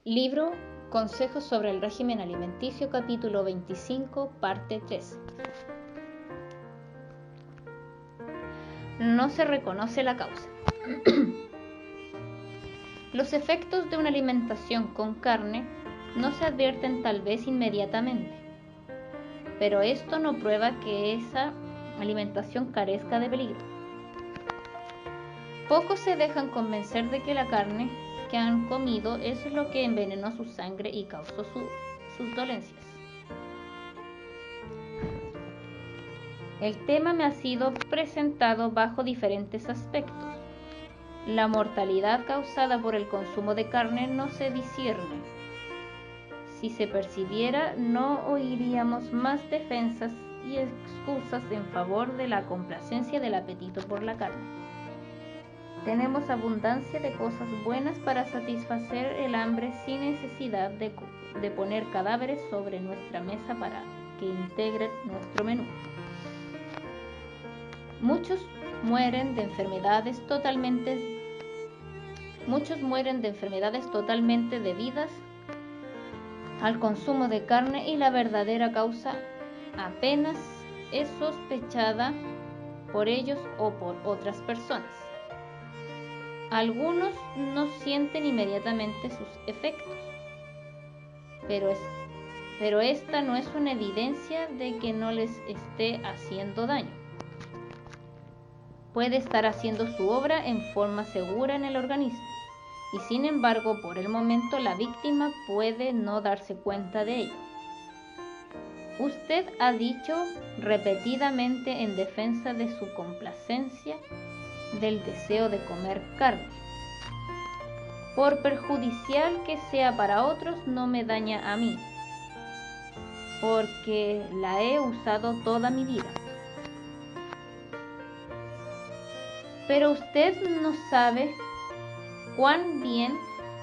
Libro Consejos sobre el régimen alimenticio, capítulo 25, parte 3. No se reconoce la causa. Los efectos de una alimentación con carne no se advierten tal vez inmediatamente, pero esto no prueba que esa alimentación carezca de peligro. Pocos se dejan convencer de que la carne que han comido es lo que envenenó su sangre y causó sus dolencias. El tema me ha sido presentado bajo diferentes aspectos. La mortalidad causada por el consumo de carne no se discierne. Si se percibiera, no oiríamos más defensas y excusas en favor de la complacencia del apetito por la carne. Tenemos abundancia de cosas buenas para satisfacer el hambre sin necesidad de poner cadáveres sobre nuestra mesa para que integren nuestro menú. Muchos mueren de enfermedades totalmente debidas al consumo de carne y la verdadera causa apenas es sospechada por ellos o por otras personas. Algunos no sienten inmediatamente sus efectos, pero esta no es una evidencia de que no les esté haciendo daño. Puede estar haciendo su obra en forma segura en el organismo, y sin embargo, por el momento la víctima puede no darse cuenta de ello. Usted ha dicho repetidamente en defensa de su complacencia del deseo de comer carne. Por perjudicial que sea para otros, no me daña a mí, porque la he usado toda mi vida. Pero usted no sabe cuán bien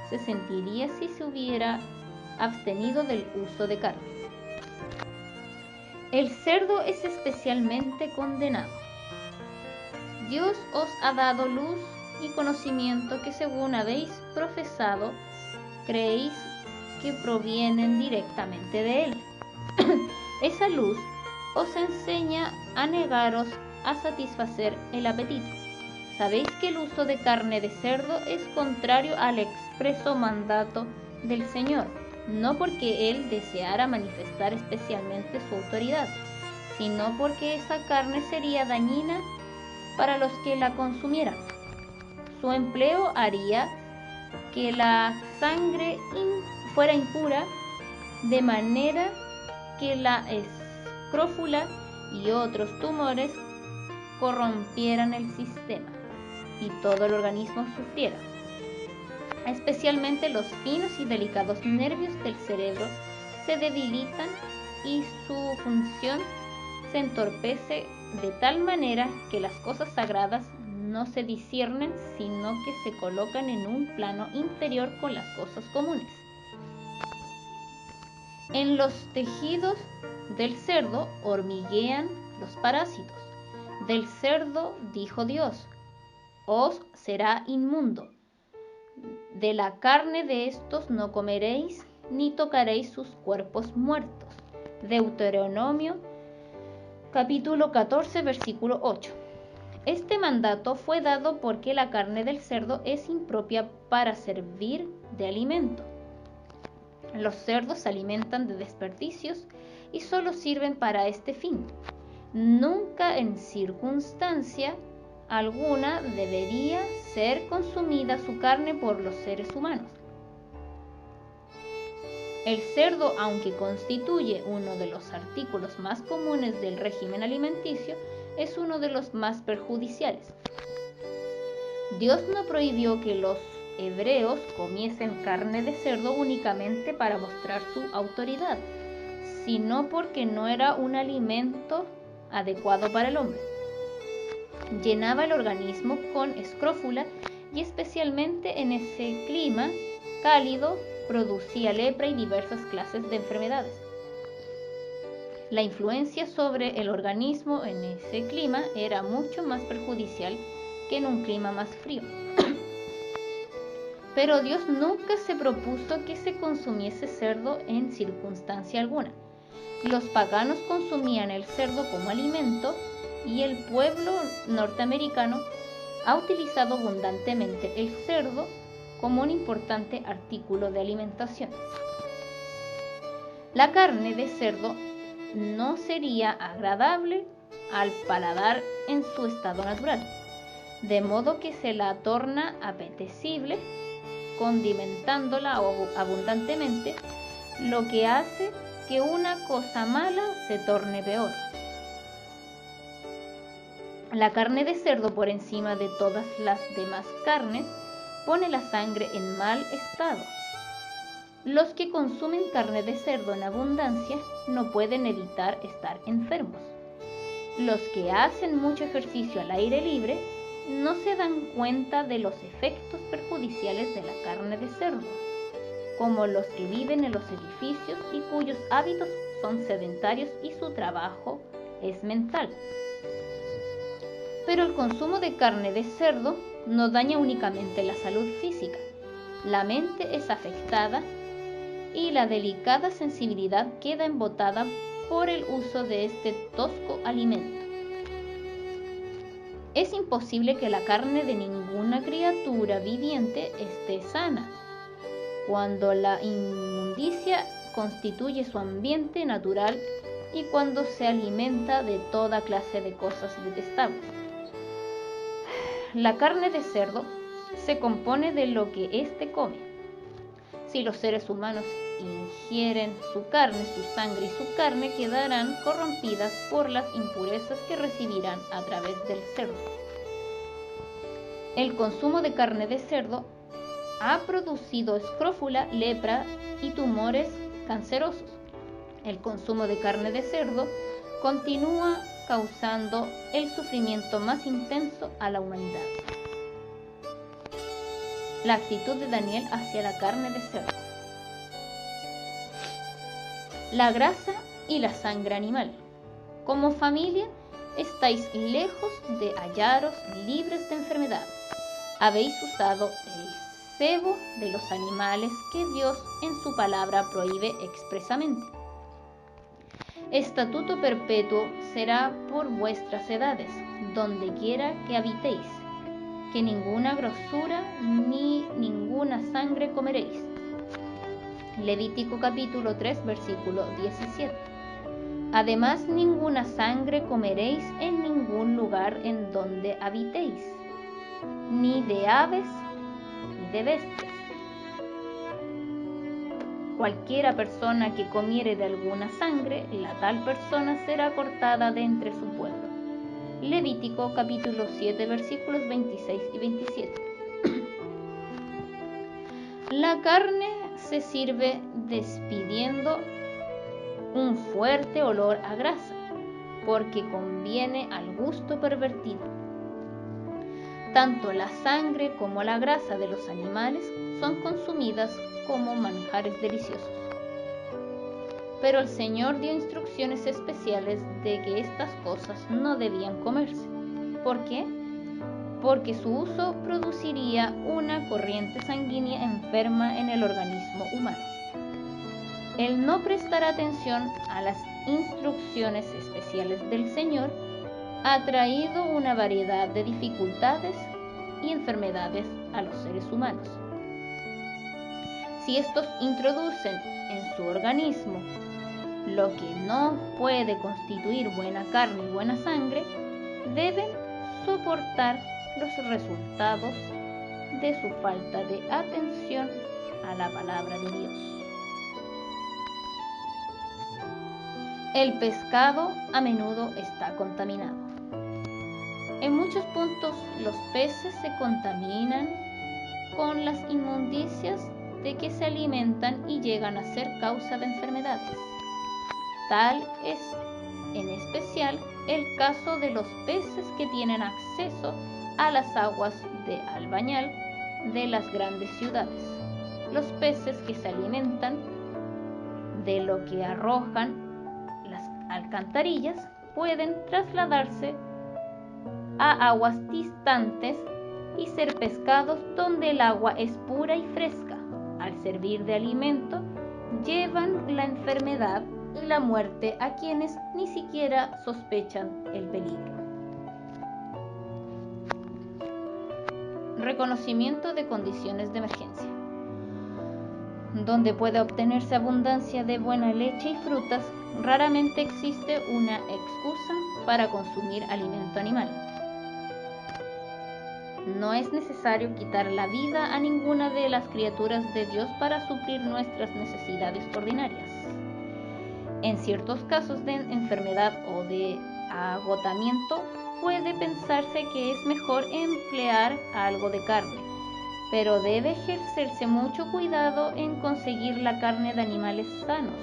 se sentiría si se hubiera abstenido del uso de carne. El cerdo es especialmente condenado. Dios os ha dado luz y conocimiento que, según habéis profesado, creéis que provienen directamente de Él. Esa luz os enseña a negaros a satisfacer el apetito. Sabéis que el uso de carne de cerdo es contrario al expreso mandato del Señor, no porque Él deseara manifestar especialmente su autoridad, sino porque esa carne sería dañina para los que la consumieran. Su empleo haría que la sangre fuera impura, de manera que la escrófula y otros tumores corrompieran el sistema y todo el organismo sufriera. Especialmente los finos y delicados nervios del cerebro se debilitan y su función se entorpece de tal manera que las cosas sagradas no se disciernen, sino que se colocan en un plano inferior con las cosas comunes. En los tejidos del cerdo hormiguean los parásitos. Del cerdo dijo Dios: os será inmundo. De la carne de estos no comeréis, ni tocaréis sus cuerpos muertos. Deuteronomio capítulo 14, versículo 8. Este mandato fue dado porque la carne del cerdo es impropia para servir de alimento. Los cerdos se alimentan de desperdicios y solo sirven para este fin. Nunca en circunstancia alguna debería ser consumida su carne por los seres humanos. El cerdo, aunque constituye uno de los artículos más comunes del régimen alimenticio, es uno de los más perjudiciales. Dios no prohibió que los hebreos comiesen carne de cerdo únicamente para mostrar su autoridad, sino porque no era un alimento adecuado para el hombre. Llenaba el organismo con escrófula y especialmente en ese clima cálido producía lepra y diversas clases de enfermedades. La influencia sobre el organismo en ese clima era mucho más perjudicial que en un clima más frío. Pero Dios nunca se propuso que se consumiese cerdo en circunstancia alguna. Los paganos consumían el cerdo como alimento y el pueblo norteamericano ha utilizado abundantemente el cerdo como un importante artículo de alimentación. La carne de cerdo no sería agradable al paladar en su estado natural, de modo que se la torna apetecible condimentándola abundantemente, lo que hace que una cosa mala se torne peor. La carne de cerdo, por encima de todas las demás carnes, pone la sangre en mal estado. Los que consumen carne de cerdo en abundancia no pueden evitar estar enfermos. Los que hacen mucho ejercicio al aire libre no se dan cuenta de los efectos perjudiciales de la carne de cerdo, como los que viven en los edificios y cuyos hábitos son sedentarios y su trabajo es mental. Pero el consumo de carne de cerdo no daña únicamente la salud física. La mente es afectada y la delicada sensibilidad queda embotada por el uso de este tosco alimento. Es imposible que la carne de ninguna criatura viviente esté sana, cuando la inmundicia constituye su ambiente natural y cuando se alimenta de toda clase de cosas detestables. La carne de cerdo se compone de lo que éste come. Si los seres humanos ingieren su carne, su sangre y su carne quedarán corrompidas por las impurezas que recibirán a través del cerdo. El consumo de carne de cerdo ha producido escrófula, lepra y tumores cancerosos. El consumo de carne de cerdo continúa causando el sufrimiento más intenso a la humanidad. La actitud de Daniel hacia la carne de cerdo. La grasa y la sangre animal. Como familia, estáis lejos de hallaros libres de enfermedad. Habéis usado el cebo de los animales que Dios en su palabra prohíbe expresamente. Estatuto perpetuo será por vuestras edades, donde quiera que habitéis, que ninguna grosura ni ninguna sangre comeréis. Levítico capítulo 3, versículo 17. Además, ninguna sangre comeréis en ningún lugar en donde habitéis, ni de aves ni de bestias. Cualquiera persona que comiere de alguna sangre, la tal persona será cortada de entre su pueblo. Levítico capítulo 7, versículos 26 y 27. La carne se sirve despidiendo un fuerte olor a grasa, porque conviene al gusto pervertido. Tanto la sangre como la grasa de los animales son consumidas como manjares deliciosos. Pero el Señor dio instrucciones especiales de que estas cosas no debían comerse. ¿Por qué? Porque su uso produciría una corriente sanguínea enferma en el organismo humano. El no prestar atención a las instrucciones especiales del Señor ha traído una variedad de dificultades y enfermedades a los seres humanos. Si estos introducen en su organismo lo que no puede constituir buena carne y buena sangre, deben soportar los resultados de su falta de atención a la palabra de Dios. El pescado a menudo está contaminado. En muchos puntos los peces se contaminan con las inmundicias de que se alimentan y llegan a ser causa de enfermedades. Tal es en especial el caso de los peces que tienen acceso a las aguas de albañal de las grandes ciudades. Los peces que se alimentan de lo que arrojan las alcantarillas pueden trasladarse a aguas distantes y ser pescados donde el agua es pura y fresca. Al servir de alimento, llevan la enfermedad y la muerte a quienes ni siquiera sospechan el peligro. Reconocimiento de condiciones de emergencia. Donde puede obtenerse abundancia de buena leche y frutas, raramente existe una excusa para consumir alimento animal. No es necesario quitar la vida a ninguna de las criaturas de Dios para suplir nuestras necesidades ordinarias. En ciertos casos de enfermedad o de agotamiento, puede pensarse que es mejor emplear algo de carne, pero debe ejercerse mucho cuidado en conseguir la carne de animales sanos.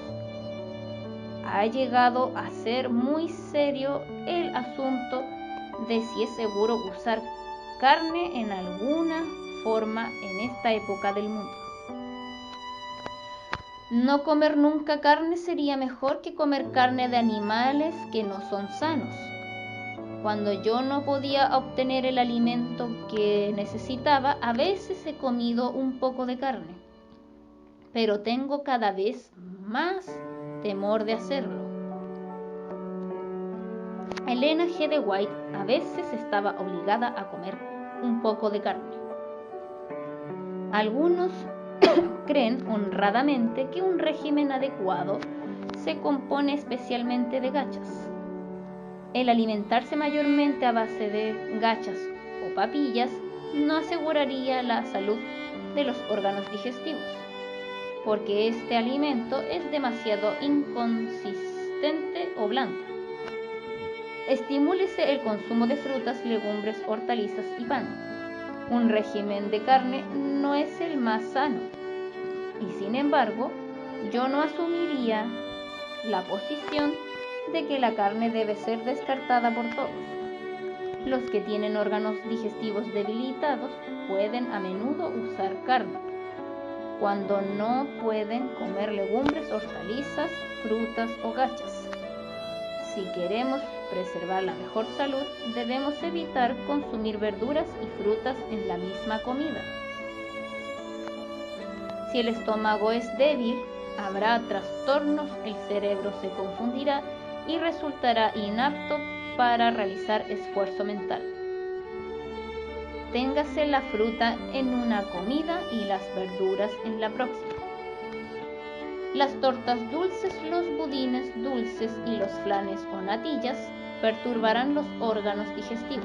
Ha llegado a ser muy serio el asunto de si es seguro usar carne en alguna forma en esta época del mundo. No comer nunca carne sería mejor que comer carne de animales que no son sanos. Cuando yo no podía obtener el alimento que necesitaba, a veces he comido un poco de carne, pero tengo cada vez más temor de hacerlo. Elena G. de White a veces estaba obligada a comer un poco de carne. Algunos creen honradamente que un régimen adecuado se compone especialmente de gachas. El alimentarse mayormente a base de gachas o papillas no aseguraría la salud de los órganos digestivos, porque este alimento es demasiado inconsistente o blando. Estimúlese el consumo de frutas, legumbres, hortalizas y pan. Un régimen de carne no es el más sano, y sin embargo, yo no asumiría la posición de que la carne debe ser descartada por todos. Los que tienen órganos digestivos debilitados pueden a menudo usar carne, cuando no pueden comer legumbres, hortalizas, frutas o gachas. Si queremos preservar la mejor salud, debemos evitar consumir verduras y frutas en la misma comida. Si el estómago es débil, habrá trastornos, el cerebro se confundirá y resultará inapto para realizar esfuerzo mental. Téngase la fruta en una comida y las verduras en la próxima. Las tortas dulces, los budines dulces y los flanes o natillas perturbarán los órganos digestivos.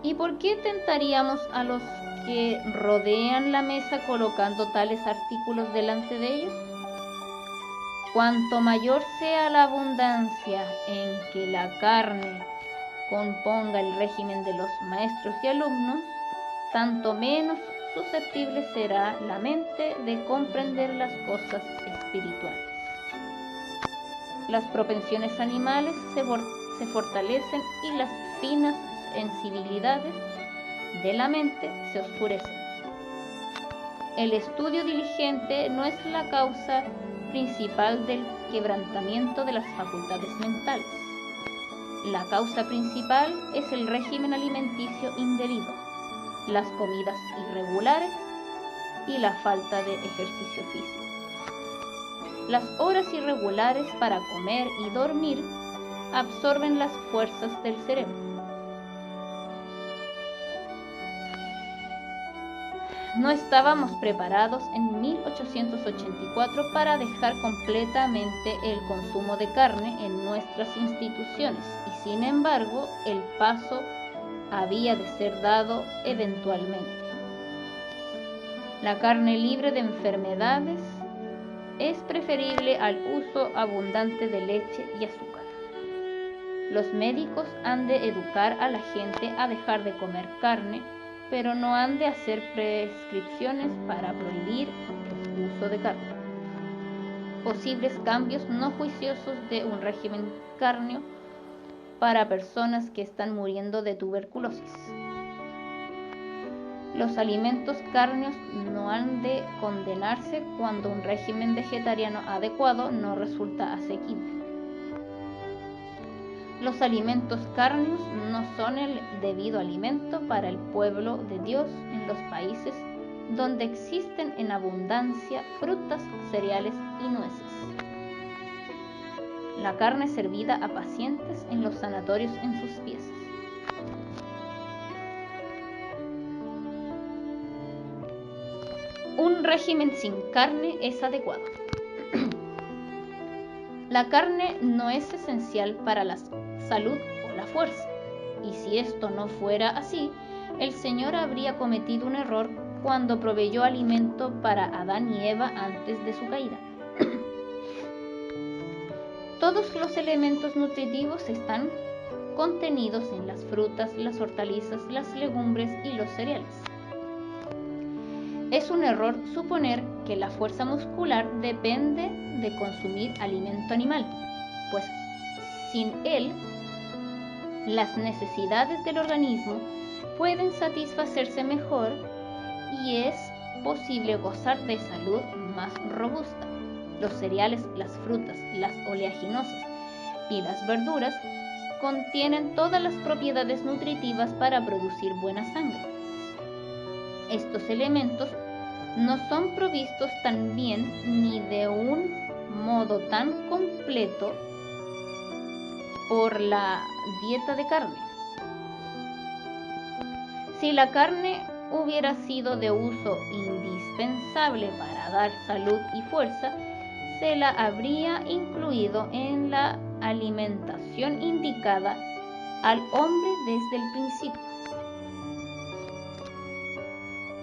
¿Y por qué tentaríamos a los que rodean la mesa colocando tales artículos delante de ellos? Cuanto mayor sea la abundancia en que la carne componga el régimen de los maestros y alumnos, tanto menos susceptible será la mente de comprender las cosas espirituales. Las propensiones animales se fortalecen y las finas sensibilidades de la mente se oscurecen. El estudio diligente no es la causa principal del quebrantamiento de las facultades mentales. La causa principal es el régimen alimenticio indebido, las comidas irregulares y la falta de ejercicio físico. Las horas irregulares para comer y dormir absorben las fuerzas del cerebro. No estábamos preparados en 1884 para dejar completamente el consumo de carne en nuestras instituciones y sin embargo el paso había de ser dado eventualmente. La carne libre de enfermedades es preferible al uso abundante de leche y azúcar. Los médicos han de educar a la gente a dejar de comer carne, pero no han de hacer prescripciones para prohibir el uso de carne. Posibles cambios no juiciosos de un régimen cárneo para personas que están muriendo de tuberculosis. Los alimentos cárneos no han de condenarse cuando un régimen vegetariano adecuado no resulta asequible. Los alimentos cárneos no son el debido alimento para el pueblo de Dios en los países donde existen en abundancia frutas, cereales y nueces. La carne servida a pacientes en los sanatorios en sus piezas. Un régimen sin carne es adecuado. La carne no es esencial para la salud o la fuerza, y si esto no fuera así, el Señor habría cometido un error cuando proveyó alimento para Adán y Eva antes de su caída. Todos los elementos nutritivos están contenidos en las frutas, las hortalizas, las legumbres y los cereales. Es un error suponer que la fuerza muscular depende de consumir alimento animal, pues sin él, las necesidades del organismo pueden satisfacerse mejor y es posible gozar de salud más robusta. Los cereales, las frutas, las oleaginosas y las verduras contienen todas las propiedades nutritivas para producir buena sangre. Estos elementos no son provistos tan bien ni de un modo tan completo por la dieta de carne. Si la carne hubiera sido de uso indispensable para dar salud y fuerza, se la habría incluido en la alimentación indicada al hombre desde el principio.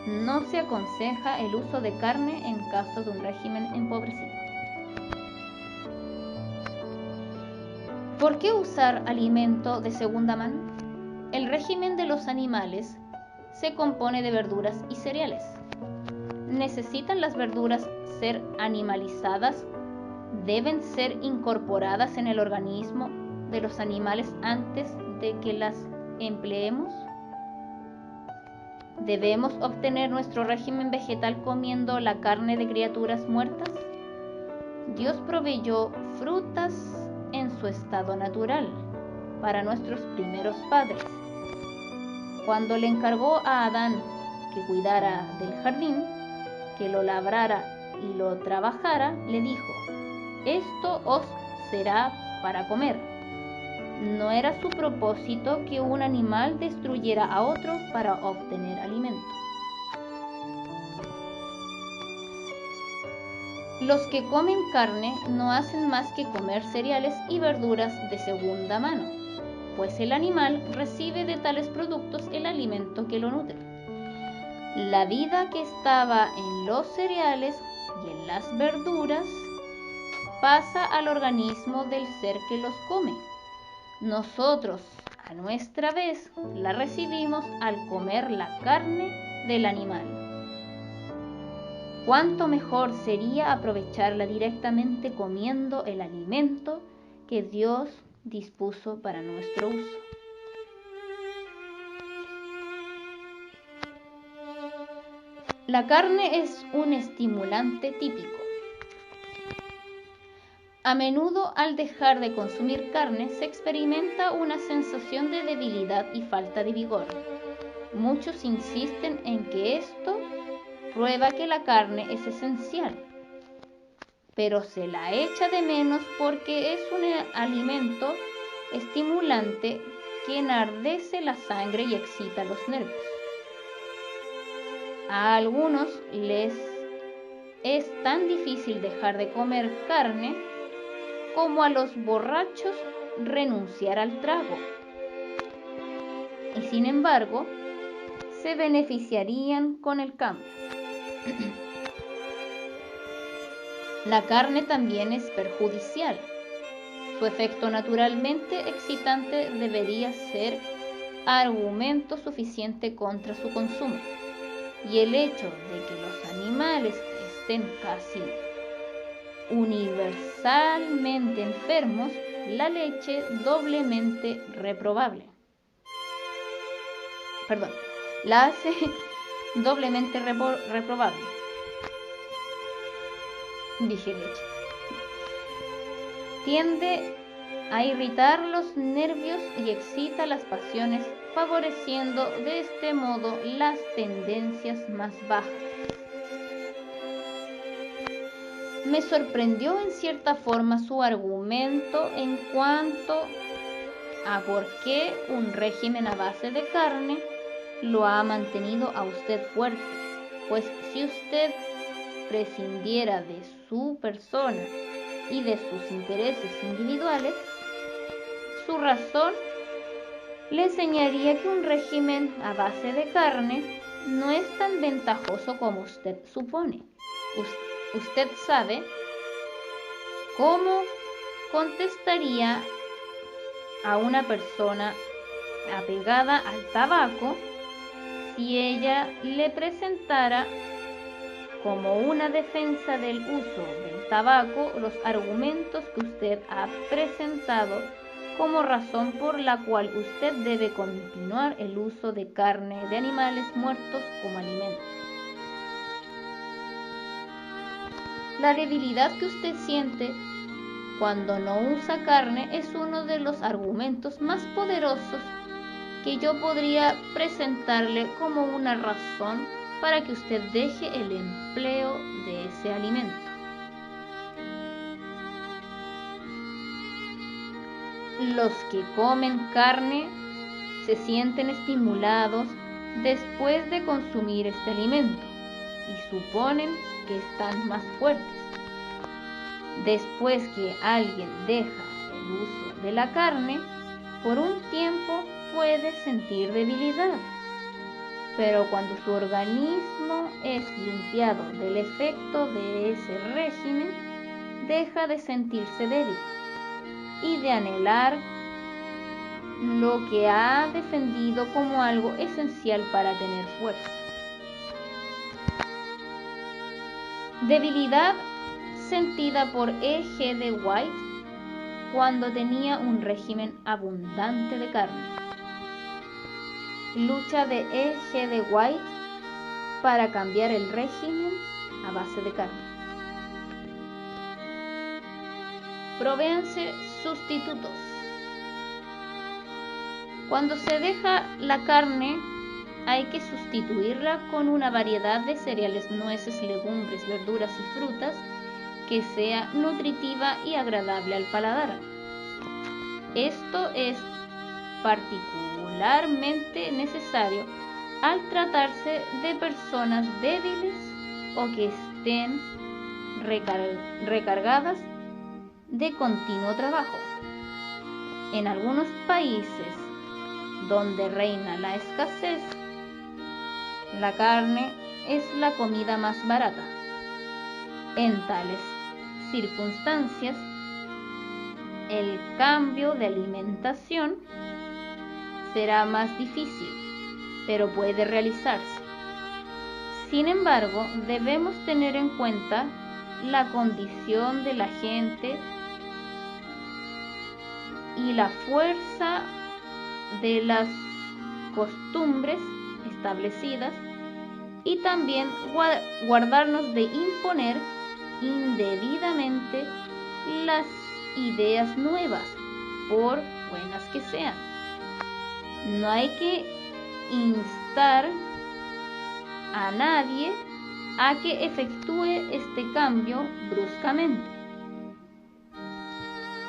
No se aconseja el uso de carne en caso de un régimen empobrecido. ¿Por qué usar alimento de segunda mano? El régimen de los animales se compone de verduras y cereales. ¿Necesitan las verduras ser animalizadas? ¿Deben ser incorporadas en el organismo de los animales antes de que las empleemos? ¿Debemos obtener nuestro régimen vegetal comiendo la carne de criaturas muertas? Dios proveyó frutas en su estado natural para nuestros primeros padres. Cuando le encargó a Adán que cuidara del jardín, que lo labrara y lo trabajara, le dijo: esto os será para comer. No era su propósito que un animal destruyera a otro para obtener alimento. Los que comen carne no hacen más que comer cereales y verduras de segunda mano, pues el animal recibe de tales productos el alimento que lo nutre. La vida que estaba en los cereales y en las verduras pasa al organismo del ser que los come. Nosotros, a nuestra vez, la recibimos al comer la carne del animal. ¿Cuánto mejor sería aprovecharla directamente comiendo el alimento que Dios dispuso para nuestro uso? La carne es un estimulante típico. A menudo, al dejar de consumir carne, se experimenta una sensación de debilidad y falta de vigor. Muchos insisten en que esto prueba que la carne es esencial, pero se la echa de menos porque es un alimento estimulante que enardece la sangre y excita los nervios. A algunos les es tan difícil dejar de comer carne como a los borrachos renunciar al trago. Y sin embargo, se beneficiarían con el cambio. La carne también es perjudicial. Su efecto naturalmente excitante debería ser argumento suficiente contra su consumo. Y el hecho de que los animales estén casi universalmente enfermos, la leche doblemente reprobable. La hace doblemente reprobable. Dije leche. Tiende a irritar los nervios y excita las pasiones, favoreciendo de este modo las tendencias más bajas. Me sorprendió en cierta forma su argumento en cuanto a por qué un régimen a base de carne lo ha mantenido a usted fuerte, pues si usted prescindiera de su persona y de sus intereses individuales, su razón le enseñaría que un régimen a base de carne no es tan ventajoso como usted supone. Usted sabe cómo contestaría a una persona apegada al tabaco si ella le presentara como una defensa del uso del tabaco los argumentos que usted ha presentado como razón por la cual usted debe continuar el uso de carne de animales muertos como alimento. La debilidad que usted siente cuando no usa carne es uno de los argumentos más poderosos que yo podría presentarle como una razón para que usted deje el empleo de ese alimento. Los que comen carne se sienten estimulados después de consumir este alimento y suponen que están más fuertes. Después que alguien deja el uso de la carne, por un tiempo puede sentir debilidad, pero cuando su organismo es limpiado del efecto de ese régimen, deja de sentirse débil y de anhelar lo que ha defendido como algo esencial para tener fuerza. Debilidad sentida por E.G. White cuando tenía un régimen abundante de carne. Lucha de E.G. White para cambiar el régimen a base de carne. Provéanse sustitutos. Cuando se deja la carne, hay que sustituirla con una variedad de cereales, nueces, legumbres, verduras y frutas que sea nutritiva y agradable al paladar. Esto es particularmente necesario al tratarse de personas débiles o que estén recargadas de continuo trabajo. En algunos países donde reina la escasez, la carne es la comida más barata. En tales circunstancias, el cambio de alimentación será más difícil, pero puede realizarse. Sin embargo, debemos tener en cuenta la condición de la gente y la fuerza de las costumbres establecidas y también guardarnos de imponer indebidamente las ideas nuevas, por buenas que sean. No hay que instar a nadie a que efectúe este cambio bruscamente.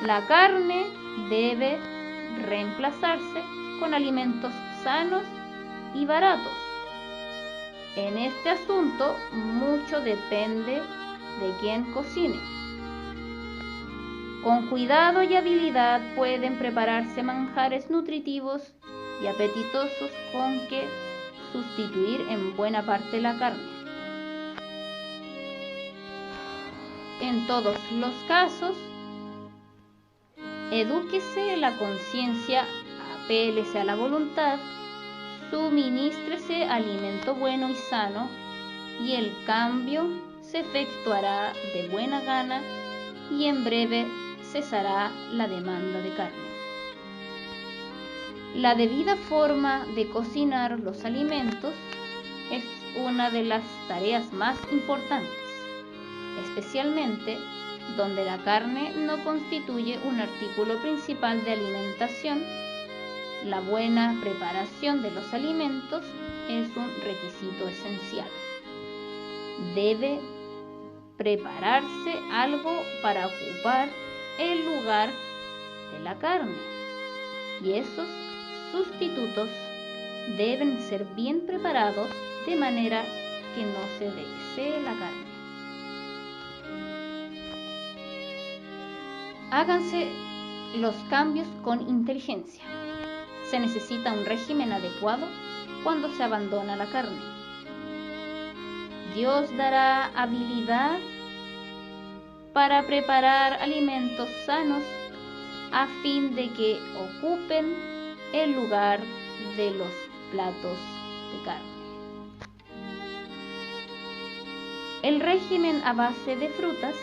La carne debe reemplazarse con alimentos sanos y baratos. En este asunto mucho depende de quien cocine. Con cuidado y habilidad pueden prepararse manjares nutritivos y apetitosos con que sustituir en buena parte la carne. En todos los casos, edúquese la conciencia, apélese a la voluntad, suministrese alimento bueno y sano, y el cambio se efectuará de buena gana y en breve cesará la demanda de carne. La debida forma de cocinar los alimentos es una de las tareas más importantes, especialmente donde la carne no constituye un artículo principal de alimentación, la buena preparación de los alimentos es un requisito esencial. Debe prepararse algo para ocupar el lugar de la carne, y esos sustitutos deben ser bien preparados de manera que no se desee la carne. Háganse los cambios con inteligencia. Se necesita un régimen adecuado cuando se abandona la carne. Dios dará habilidad para preparar alimentos sanos a fin de que ocupen el lugar de los platos de carne. El régimen a base de frutas,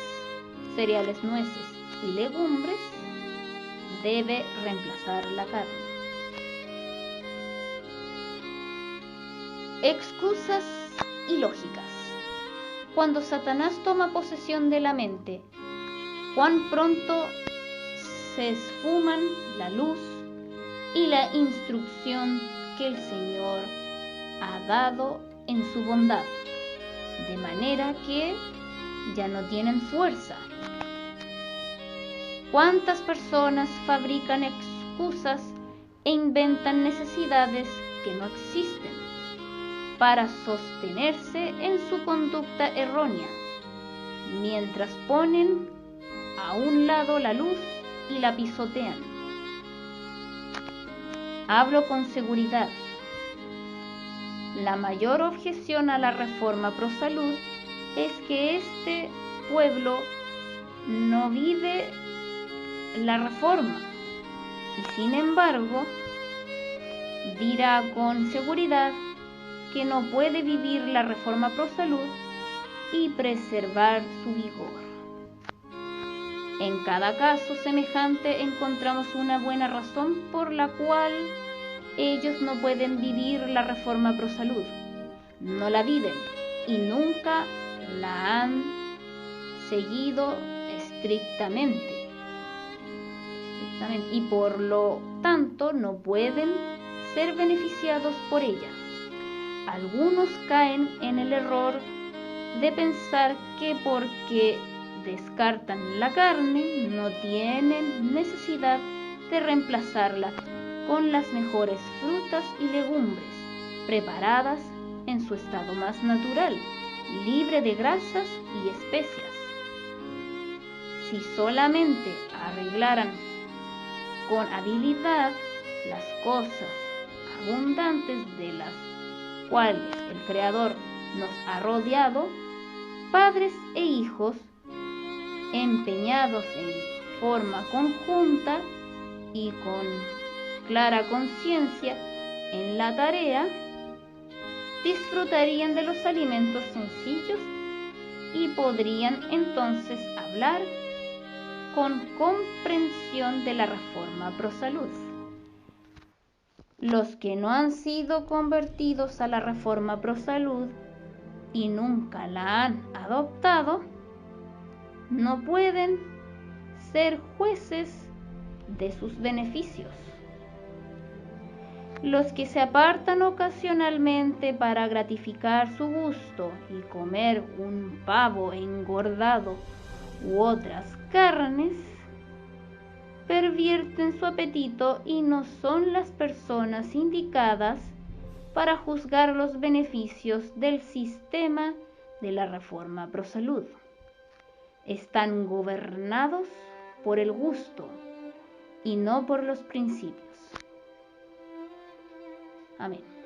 cereales, nueces y legumbres debe reemplazar la carne. Excusas ilógicas. Cuando Satanás toma posesión de la mente, cuán pronto se esfuman la luz y la instrucción que el Señor ha dado en su bondad, de manera que ya no tienen fuerza. ¿Cuántas personas fabrican excusas e inventan necesidades que no existen para sostenerse en su conducta errónea, mientras ponen a un lado la luz y la pisotean? Hablo con seguridad. La mayor objeción a la reforma pro salud es que este pueblo no vive la reforma y sin embargo dirá con seguridad que no puede vivir la reforma pro salud y preservar su vigor. En cada caso semejante encontramos una buena razón por la cual ellos no pueden vivir la reforma pro salud. No la viven y nunca la han seguido estrictamente. Y por lo tanto no pueden ser beneficiados por ella. Algunos caen en el error de pensar que porque descartan la carne no tienen necesidad de reemplazarla con las mejores frutas y legumbres preparadas en su estado más natural, libre de grasas y especias. Si solamente arreglaran con habilidad las cosas abundantes de las cuales el Creador nos ha rodeado, padres e hijos, empeñados en forma conjunta y con clara conciencia en la tarea, disfrutarían de los alimentos sencillos y podrían entonces hablar con comprensión de la reforma pro salud. Los que no han sido convertidos a la reforma pro salud y nunca la han adoptado, no pueden ser jueces de sus beneficios. Los que se apartan ocasionalmente para gratificar su gusto y comer un pavo engordado u otras carnes, pervierten su apetito y no son las personas indicadas para juzgar los beneficios del sistema de la reforma pro salud. Están gobernados por el gusto y no por los principios. Amén.